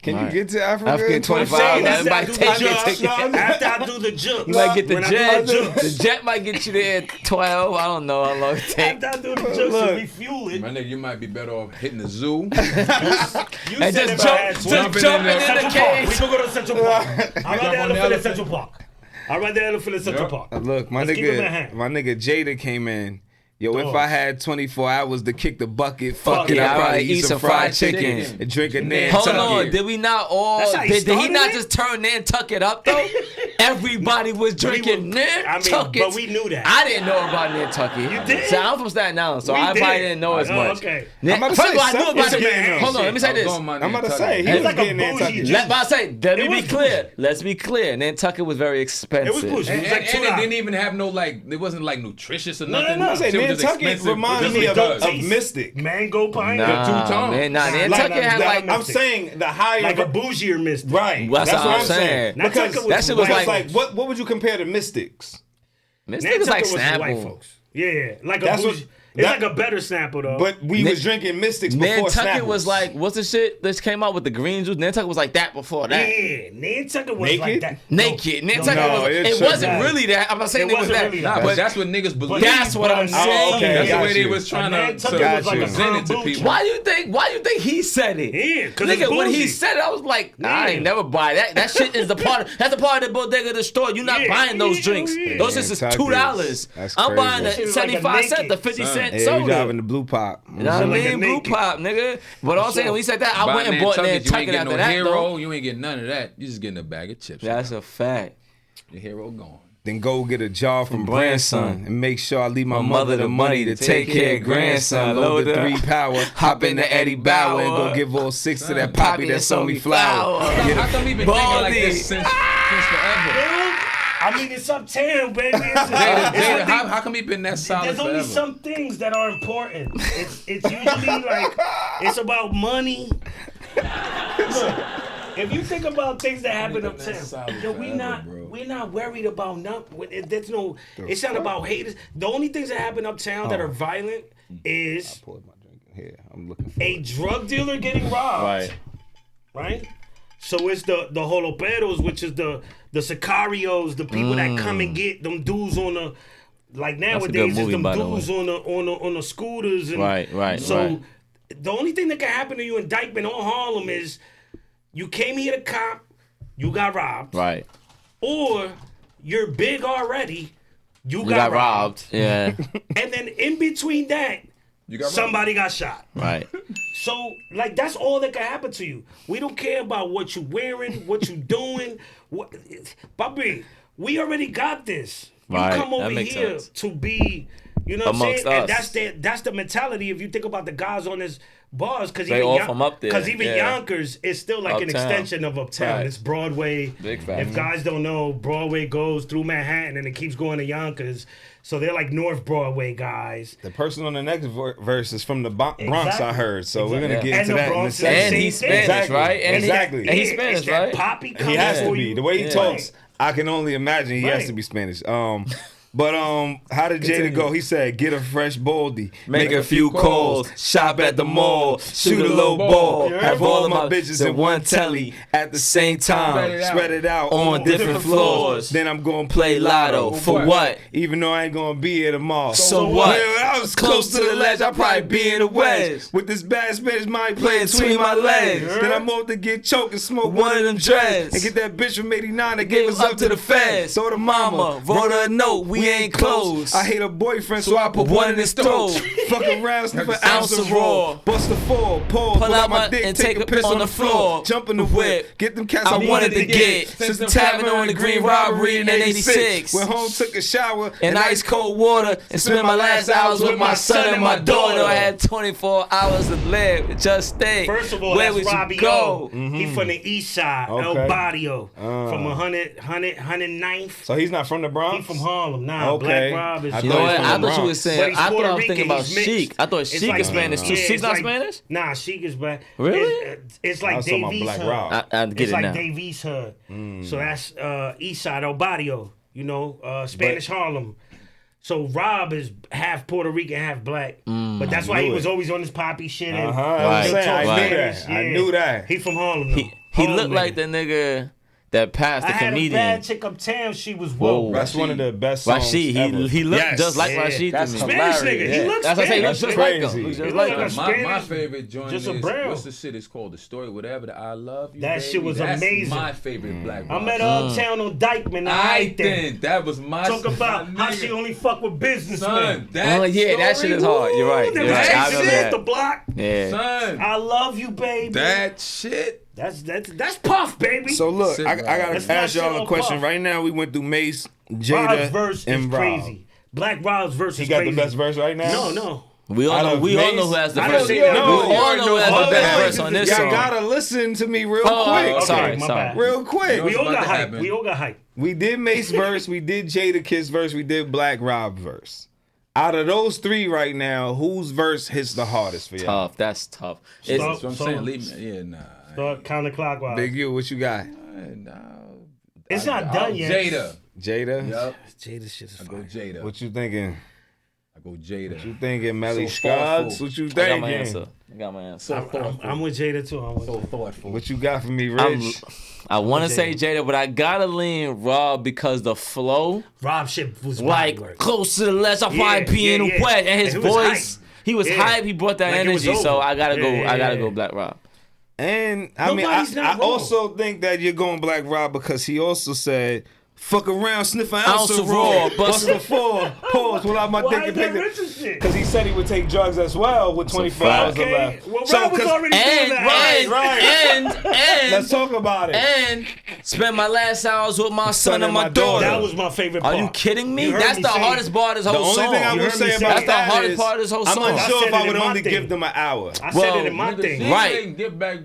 Can Right. you get to Africa? Africa in 25 hours. saying Everybody after I take do it. the Take it. jump, after I do the jump. You might get the When I do jet. the jump. The jet might get you there at 12. I don't know how long it takes. After I do the jump, Look. and refuel it. My nigga, you might be better off hitting the zoo. You And said just if jump- I had just 20. jumping in the Central Park. cage. We can go to Central Park. I'd rather Jump on the elephant in elephant. Central Park. I'd rather elephant in Central Yep. Park. Look, my Let's keep it in nigga, hand. my nigga Jada came in. Yo, if Dog. I had 24 hours to kick the bucket, fuck it, it, I'd I'd probably rather eat some fried chicken chicken. and drink a Hold Nantucket. on, did we not all? That's how he Did he started not it? just turn Nantucket up though? Everybody was drinking Nantucket. but we knew that. I didn't know about Nantucket. You did? So I'm from Staten Island, so We I probably did. didn't know as Oh, much. okay. I'm about to First say, of all, I knew Seth about was it. getting Hold on, let me say I was this. going my I'm about to Nantucket. say, he It was was like a getting bougie Nantucket. joint. Let me say, let me It be was clear. Let's be clear. Nantucket was very expensive. It was bullshit. And, It was like and it $2. didn't even have no like. It wasn't like nutritious or No, nothing. no, no. I say Shit was just Nantucket expensive reminded just me of because. Mystic. Mango pine. Nah, two-tone. man, Like, Nantucket had like. that- I'm saying the higher, Like a bougier mist. right? That's what I'm saying. Because Nantucket that shit was because, like- what would you compare to Mystics? Mystic is like Nantucket was for white Snapple. folks. Yeah, like a That's what- bougie. It's like a better sample though. But we was drinking Mystics before Nantucket Snappers. was like, what's the shit that came out with the green juice? Nantucket was like that before that. yeah, Nantucket was Naked? like that. Naked. Nantucket no, was. it's It wasn't not. really that. I'm not saying It it was wasn't that. really Nah, that. but that's what niggas believe. That's what I'm saying. okay, That's the got way they you. was trying Nantucket to was like a present it to kombucha. people. Why you think he said it? Yeah, 'cause nigga, it's when he bougie. said it, I was like, nah, I Yeah. ain't never buy that. That shit is the part. That's the part of the bodega of the store. You're not Yeah, buying those yeah, drinks. yeah. Those shits is $2. That's I'm crazy. buying That shit the is like a 75 cent, the naked. 50-cent Yeah, we soda. driving the blue pop. You know what I like a mean? Blue naked. pop, nigga. But I'm saying when he said that, I Buy went and bought Nantucket, you ain't Nantucket getting after no that. hero. Though. You ain't getting none of that. You just getting a bag of chips. That's a fact. Your hero gone. Then go get a jar from Grandson. Grandson and make sure I leave my mother the money to take care of Grandson. Load the 3 power, hop in the Eddie Bauer and go give all 6 to that poppy that sold me flour. How come we been thinking like this since forever? I mean, it's uptown, baby. Jada, how come he been that solid There's only forever? some things that are important. It's usually like it's about money. Look, if you think about things that happen uptown, yo, we're not worried about nothing. There's no. It's not about haters. The only things that happen uptown that are violent is Poured my drink here. I'm looking for a drug dealer getting robbed. Right. So it's the joloperos, which is the sicarios, the people that come and get them dudes on the like nowadays movie, it's them by the dudes on the scooters and Right, So right. the only thing that can happen to you in Dykeman or Harlem is you came here to cop, you got robbed, Right. or you're big already, you You got got robbed. Yeah. and then in between that, somebody got shot. Right. So, like, that's all that can happen to you. We don't care about what you wearing, what you doing. Bobby, we already got this. You Right, come over that makes here sense. to be, you know what I'm Amongst saying? us. And that's the mentality if you think about the guys on this bars. Because They all from up there, Because even yeah. Yonkers is still like an Uptown. extension of Uptown. Right. It's Broadway. Big fact. If guys don't know, Broadway goes through Manhattan and it keeps going to Yonkers. So they're like North Broadway guys. the person on the next verse is from the Bronx, Exactly. I heard. So we're gonna Exactly. get And into the that in a Bronx is second. the And same he's thing. Spanish, Exactly. right? And Exactly. And he's Yeah, Spanish, it's that right? Poppy He coming has to for be. you. The way he Yeah. talks, I can only imagine he has Right. to be Spanish. But how did Jada go? He said, "Get a fresh baldy, Make a few calls, shop at the mall, shoot a low ball, have all of my bitches in one telly at the same time, spread it out on different floors. Then I'm gonna Play lotto. For what? Even though I ain't gonna be here tomorrow. So what? Well, I was close to the ledge. I'll probably be in the wedge with this bad Spanish mind playing between my legs. Then I'm off to get choked and smoke one of them dreads and get that bitch from '89 that gave us up to the feds. So the mama wrote her a note. We ain't close. I hate her boyfriend, so I put one in his throat. Fuck around, sniff an ounce of raw. Bust a four, pull out my dick, and take a piss on the floor. Jump in the whip, get them cats I wanted to get. Since the tavern on the green robbery in '86. Went home, took a shower And ice cold water and spent my last hours with my son and my daughter. I had 24 hours to live. Just stay. First of all, where that's would you Robbie go? O. He from the east side, El Okay. Barrio. From 109th. So he's not from the Bronx? He from Harlem. Nah, Okay. Black Rob is I You thought know he's what? from I the thought you Bronx. was saying. I thought I was thinking about Sheik. I thought Sheik is Spanish too. Sheik's not Spanish? Nah, Sheik is black. Really? It's I like was talking about Davies Black Hood. Rob. I get It's it like now. Davies Hood. So that's east side, El Barrio. You know, Spanish Harlem. So Rob is half Puerto Rican, half black. But that's why he was always on his poppy shit. And Right. he'll I talk knew Spanish. that. I knew that. He from Harlem though. He Harlem looked like nigga. the nigga that passed I the had a comedian. bad chick uptown. She was Whoa. woke. That's one of the best songs Rashid, ever. he looked Yes. just like Yeah. Rashid to That's me. Spanish hilarious. nigga. He looks That's what I say. He Spanish. looks just like him. Crazy. Looks He just look like like him. a My Spanish- favorite joint just is a brown. what's the shit? It's called The Story, whatever. The I Love You. That Baby. shit was That's amazing. my favorite Black I Rob met her song. uptown on Dykeman. I think that was my Talk about my how nigga. she only fuck with businessmen. Son, that Oh yeah, that story, shit is hard. You're right. Ooh, You're them right. I chicks remember is the that. block. Yeah. Son, I love you, baby. that shit. That's Puff, baby. So look, Sit I right. gotta Let's not ask y'all shit a on question. Puff. Right now, we went through Mace, Rob's Jada, verse is and Rob. crazy. Black Rob's verse He is got crazy. the best verse right now? No. We all Out know. of We all Mace? know who has the I verse. don't We see that. all know who has Hold the best on. verse on this Y'all song. gotta listen to me real Oh, quick. okay. Sorry, my sorry. bad. Real quick. We all about got to hype. happen? We all got hype. We did Mace verse, we did Jada Kiss verse, we did Black Rob verse. Out of those three right now, whose verse hits the hardest for y'all? Tough. That's tough. Stop. It's, That's what I'm So- saying. Leave me. Yeah, nah. Start counterclockwise. Big U, what you got? Nah. It's not done yet. Jada. Jada? Yup. Jada shit is I go fire. Jada. What you thinking? I go Jada. You thinking Melly So Scuggz? thoughtful. What you I got my thinking? answer. I got my answer. I'm with Jada too. I'm with So Jada. thoughtful. What you got for me, Rich? I want to say Jada, but I gotta lean Rob because the flow, Rob shit was like body work. close to the left, I'll Yeah, probably be in yeah, the wet, and his and he was voice, he was Yeah. hype. He brought that Like it was energy, so over. I gotta go. Yeah, I gotta yeah, go yeah. Black Rob. And I mean, Nobody's I not wrong. also think that you're going Black Rob because he also said, "Fuck around, sniff an Ounce ounce of of raw, raw, bust a four, pause." Without my Why dick is and that pick Richard shit? because he said he would take drugs as well with 24 hours Okay. left. Well, So, Rob was 'cause- already doing And that. Let's talk about it. and spend my last hours with my son and my daughter. That was my favorite part. Are you kidding me? You heard That's me the say- hardest part of this The whole only song. thing I You will heard say me say about That's the that hardest is, part of this whole I'm song. I unsure said if I it would in my only thing. give them an hour. I said it in my Nigga, thing. she Right. ain't Get back.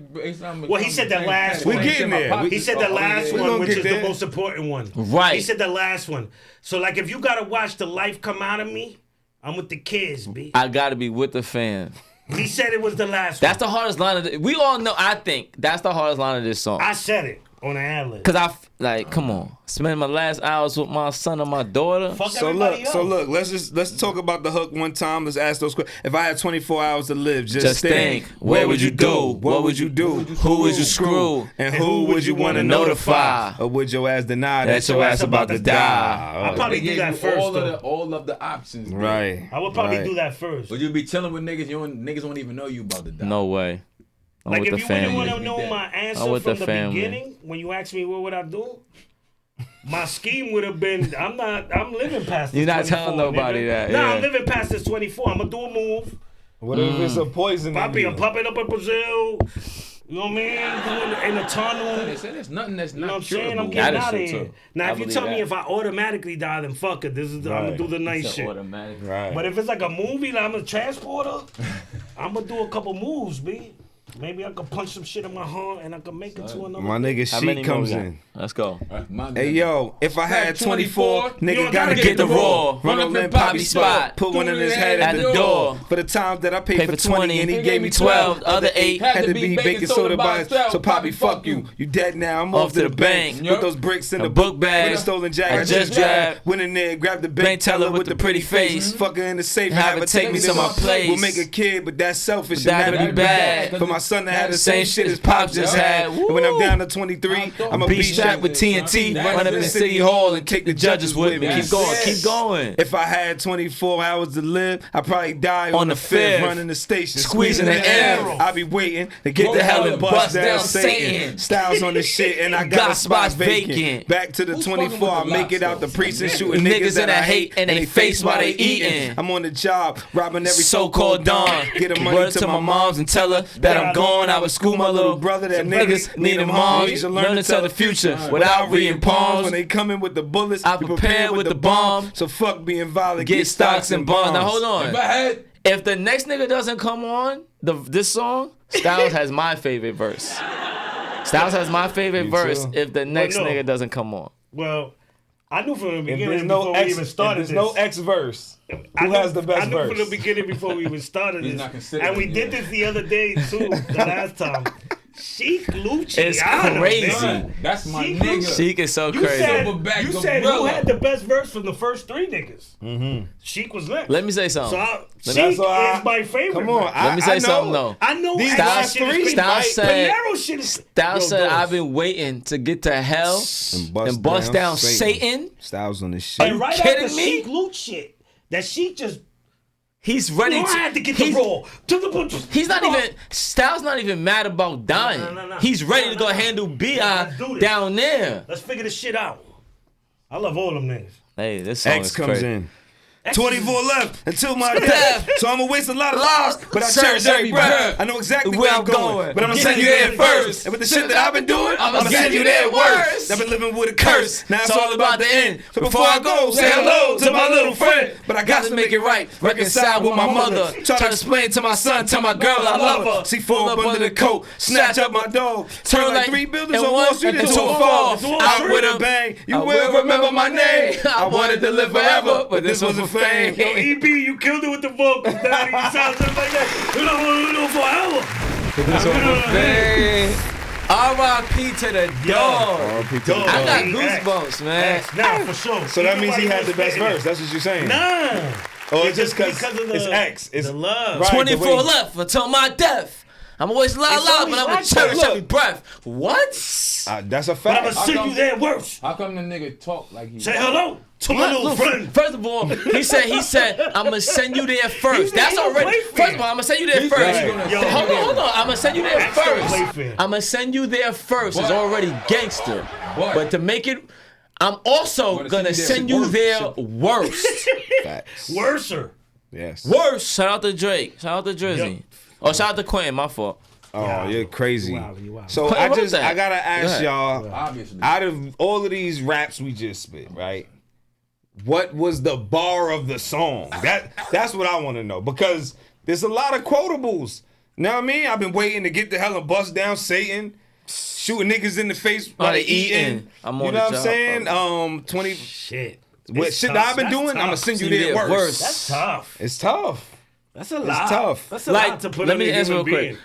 Well, he said the last We one. getting there. He said the last We one, gonna which get is there. the most important one. Right. He said the last one. So, like, if you gotta watch the life come out of me, I'm with the kids, B. I gotta be with the fan. He said it was the last That's one. the hardest line of the, we all know. I think that's the hardest line of this song. I said it on the ad-lib. Cause like, come on, spend my last hours with my son and my daughter. Fuck So everybody look, else. let's talk about the hook one time. Let's ask those questions. If I had 24 hours to live, Just think, where would you do? What would you do? Who would you screw? And who would you want to notify? notify? Or would your ass deny That your ass about to die? I'll probably They do gave that you first, all though. all of the options. bro. Right. I would probably right. do that first. Would you be chilling with niggas? Niggas won't even know you about to die. No way. I'm Like, with if the you really want family. to know my answer I'm with from the the family. beginning, when you asked me what would I do, my scheme would have been, I'm living past this You're not 24, telling nobody nigga. that, Nah, yeah. I'm living past this 24. I'm going to do a move. What if it's a poison? in Poppy, you? I'm popping up in Brazil. You know what I mean? Doing in the tunnel. They said there's nothing that's You know what not I'm saying? I'm curable. getting That is out of true, here. too. Now, I if you believe tell me that. if I automatically die, then fuck it. I'm going to do the nice It's shit. automatic. Right. But if it's like a movie, like I'm a transporter, I'm going to do a couple moves, B. Maybe I could punch some shit in my heart and I could make it to another. My nigga How many Sheik more comes we got? in. Let's go. My Hey nigga. yo, if I had 24, You nigga don't gotta gotta get the get the raw. raw. Run up in Poppy spot. Put one in his head At the door. For the times that I paid Pay for for 20 and he gave me 12. Other 8 Had to be baking soda by itself. So Poppy, fuck you. You dead now. I'm off to the bank. Yup. Put those bricks in A the book bag. With a stolen jacket. I just grabbed. Went in there, grabbed the Bank bank teller with the pretty face. face. Fuck her in the safe and Have have her her take me to my place. We'll make a kid, but that's selfish But and that'd that'd be be bad. bad. For my son to have the Same same shit as Pops just had. And when I'm down to 23, I'm a Be be strapped with TNT, That's run up in it. City Hall and take the judges with me. That's Keep going, it. keep going. If I had 24 hours to live, I'd probably die On on the the fifth, fifth. running the station, Squeezing the air. I'll be waiting to get Go the hell hell and bust down Satan. Satan. Styles on the shit, and I Got got a spot spots vacant. vacant. Back to the Who's 24, fucking I with the make it out the locks, precinct, though? shooting Niggas niggas that I hate, and they face while they eating. I'm on the job, robbing every So-called dawn. Get the money Word to my moms and tell her that I'm gone. I would school my little brother that niggas need them moms. You should Learn to tell the future without reading palms. When they come in with the bullets, I you prepare with the bomb. So fuck being violent, Get stocks and bonds. Now hold on. If I had If the next nigga doesn't come on this song, Styles has my favorite verse. Styles has my favorite Me verse too. if the next no. nigga doesn't come on. Well, I knew from the If beginning there's before no we X, even if started there's this. no X verse, I who knew- has the best I knew verse? from the beginning before we even started He's this. not considering And we it, did yeah. this the other day too, the last time. Sheik Luciano. It's crazy. man. that's my She- nigga. Sheik is so You crazy. said, Silverback you said who gorilla. had the best verse from the first three niggas. Mm-hmm. Sheik was next. Let me say So something. Sheik so I- is my favorite. Come on, verse. Let me say I know. something though. I know These Styles last shit is three, crazy. Styles said- Panero shit is. Styles Yo, said, dope. I've been waiting to get to hell and bust down Satan. Styles on this shit. And right kidding after me? Sheik Luke shit, that Sheik just. He's ready I to. had to get the he's- roll to the. He's not even. Styles not even mad about dying. No. He's ready No, to go no. handle Bi Let's do this. down there. Let's figure this shit out. I love all them niggas. Hey, this song X is comes crazy. in. 24 left until my death. So I'm gonna waste a lot of lives, but I cherish every breath. I know exactly where I'm going, but I'm gonna send you there first. And with the shit that I've been doing, I'm gonna send you there worse. I've been living with a curse. Now it's all about the end. So before I go, say hello to my little friend. But I got to make it right. Reconcile with my mother. Try to explain to my son, tell my girl I love her. C4 up under the coat, snatch up my dog. Turn like 3 buildings on Wall Street into a fall. Out with a bang. You will remember my name. I wanted to live forever, but this wasn't fame. Yo, EB, you killed it with the vocals. Daddy. You sound just like that. You don't want to live forever. R.I.P. to the dog. Dog. I got Hey, goosebumps, man. Nah, for sure. So that means he had the was best spitting verse. That's what you're saying. it. Nah. Or it's just because of it's X. It's the love. Right, 24 the way- left until my death. I'm always loud, It's loud, always but I'm gonna like that. cherish every Look. breath. What? That's a But fact. I'm gonna send you there worse. How come the nigga talk like he? Say hello to my little friend. First of all, he said, I'm gonna send you there first. That's he don't already. play First fair. of all, I'm gonna send you there He's first. right. Yo, Hold on. I'm gonna send you there Max don't first. play fair. I'm gonna send you there first. It's already gangster. But to make it, I'm also gonna send you there worse. Facts. Worser. Yes. Worse. Shout out to Drake. Shout out to Drizzy. Oh, shout out to Quentin. My fault. Oh, you're crazy. You wild. So What I about that? gotta ask Go y'all, Obviously. out of all of these raps we just spit, right? What was the bar of the song? That's what I want to know, because there's a lot of quotables. Know what I mean? I've been waiting to get the hell and bust down Satan, shooting niggas in the face while they eating. I'm You on know the what I'm job, saying? 20. Shit. What It's shit tough. that I've been That's doing, I'm gonna tough. send you Send you there there worse. worse. That's tough. It's tough. That's a lot. tough. That's a lot to put let on me a answer real human being. quick.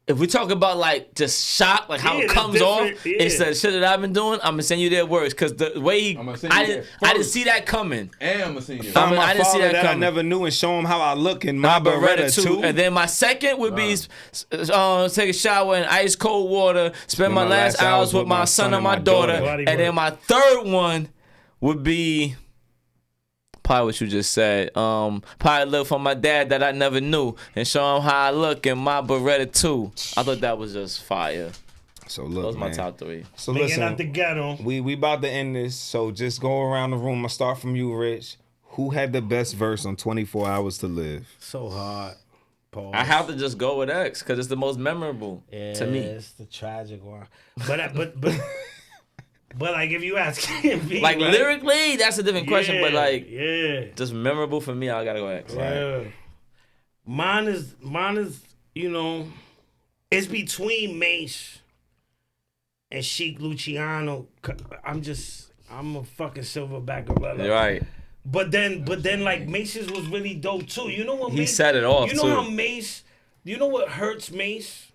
If we talk about like just shock, like how Yeah, it that's comes off, different, yeah. it's the shit that I've been doing. I'm gonna send you there worse, cause the way I'ma send you I there didn't first. see that coming. And I'm gonna see you. Find I my didn't see father that that I coming. never knew and show him how I look in my Beretta Beretta too. And then my second would be take a shower in ice cold water, spend my last hours with my son and my daughter. Body And then work. my third one would be probably what you just said. Probably look for my dad that I never knew and show him how I look in my Beretta too. I thought that was just fire. So That look, was my man. top three. So Bringing out the listen, ghetto. we about to end this. So just go around the room. I'll start from you, Rich. Who had the best verse on 24 Hours to Live? So hard. Pause. I have to just go with X because it's the most memorable to me. It's the tragic one. But like if you ask me, Like right? lyrically, that's a different question, but like yeah. just memorable for me, I gotta go X. Yeah. Mine is, you know, it's between Mace and Sheik Luciano. I'm a fucking silverback gorilla. You're right. But then like Mace's was really dope too. You know what He Mace set it off, You know too. how Mace, you know what hurts Mace?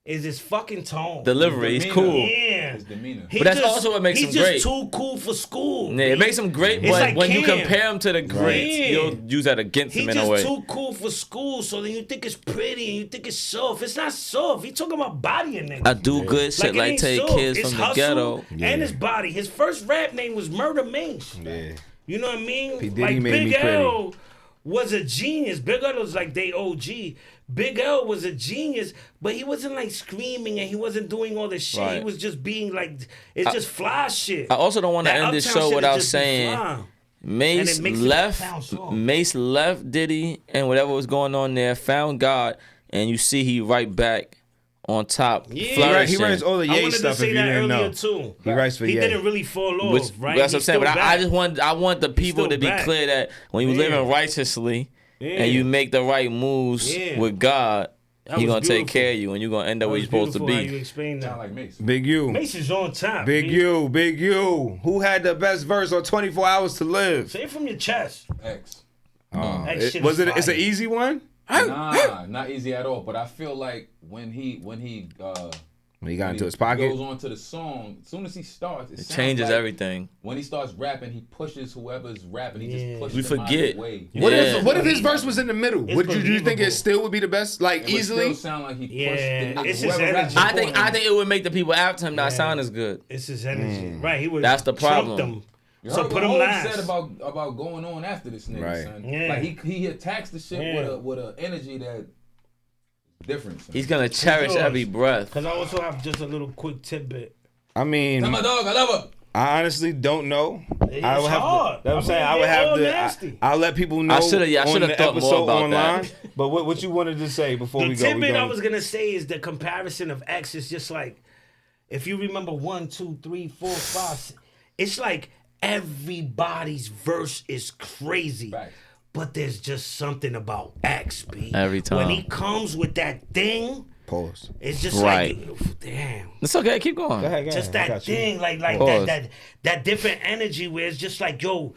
Is his fucking tone. Delivery, he's demeanor. cool. Yeah. His demeanor. He But that's also what makes he's him great. He's just too cool for school. Yeah, it makes him great, It's but like when you Cam. compare him to the greats, Yeah. you'll use that against He's him in a just way. too cool for school, so then you think it's pretty and you think it's soft. It's not soft. He talking about bodying niggas. I do good shit it like ain't take soft. kids It's from the hustle ghetto. and his body. His first rap name was Murder Mace. Yeah. You know what I mean? P. Diddy Like made me Big pretty. L was a genius. Big L was like they OG. Big L was a genius, but he wasn't like screaming and he wasn't doing all this shit. He Right. was just being like, it's just fly shit. I also don't want to That end this Uptown show shit without is just be saying fly. And Mace it makes it left. sound soft. Mace left Diddy and whatever was going on there. Found God, and you see he right back on top. Yeah. flourishing. He writes all the I Ye wanted stuff to if say you that didn't earlier know. too. He writes for He Ye. didn't really fall off, Which, right? that's what I'm He's saying. But still I back. want the people still to be back. clear that when you live Yeah. in righteously Yeah. and you make the right moves Yeah. with God, That He was gonna take beautiful. care of you, and you're gonna end up That where was you're supposed to beautiful how you be. explained Sound that. like Mace. Big U. Mace is on top. Big B. U. Big U. Who had the best verse on 24 Hours to Live? Say it from your chest. X. That shit Was is it? It's an fire. easy one. Nah, not easy at all. But I feel like when he When he when got into he his pocket. goes on to the song, as soon as he starts, It sounds changes like everything. When he starts rapping, he pushes whoever's rapping. He Yeah. just pushes We them out of forget. the way. What Yeah. if his verse was in the middle? It's Would you think believable. it still would be the best? Like It would easily? still sound like he pushed Yeah, the nigga. it's his whoever energy. rapped I before I him. think it would make the people after him not sound as good. It's his energy. Right. He would. That's the trump problem. them. You So heard put what him Hov last. said about going on after this nigga, Right. son. Yeah. Like he attacks the shit Yeah. with a energy that different. Son. He's gonna cherish yours. every breath. Because I also have just a little quick tidbit. I mean, Tell my dog, I love her. I honestly don't know. It's I would have hard. To, you know what I'm saying? I would they're all have to. nasty. I'll let people know. I shoulda on the thought more episode about online. that. But what you wanted to say before The we go? We tidbit I go. was gonna say is the comparison of X is just like, if you remember 1, 2, 3, 4, 5, it's like everybody's verse is crazy. Right. But there's just something about X, B. Every time. When he comes with that thing, Pause. it's just Right. like, damn. It's okay. Keep going. Go ahead, go Just ahead. I that got you. thing, like Pause. that different energy where it's just like, yo,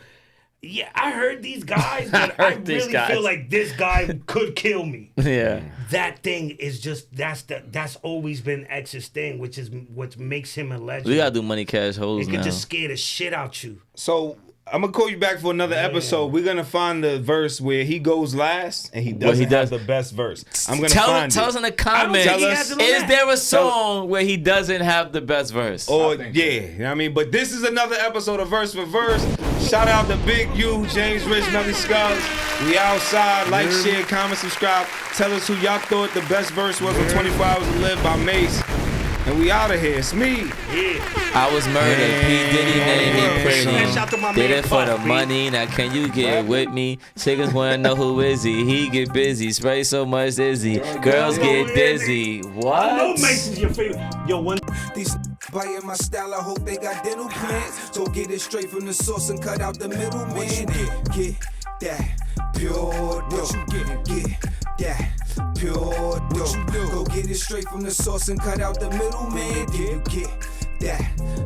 yeah, I heard these guys, but I heard these really guys. feel like this guy could kill me. Yeah. That thing is just that's always been X's thing, which is what makes him a legend. We gotta do money cash holes It could now. just scare the shit out you. So I'm gonna call you back for another episode. We're gonna find the verse where he goes last and he doesn't have the best verse. I'm gonna find tell it. us in the comments. Is there a song where he doesn't have the best verse? Or yeah, you know what I mean. But this is another episode of Verse for Verse. Shout out to Big U, James Rich, Melly Scuggz. We outside. Like, share, comment, subscribe. Tell us who y'all thought the best verse was on 24 Hours to Live by Mace. And we out of here. It's me. I was murdered. P. Diddy made me pretty. Did it for the Puff, money. Now can you get with me? Chickens wanna know who is he. He get busy. Spray so much dizzy. Girls get dizzy. What? I know Mason's your favorite. Yo, one. These biting my style, I hope they got dental plans. So get it straight from the source and cut out the middleman. Get that pure dope. Get that pure dope. Go get it straight from the source and cut out the middleman. You get that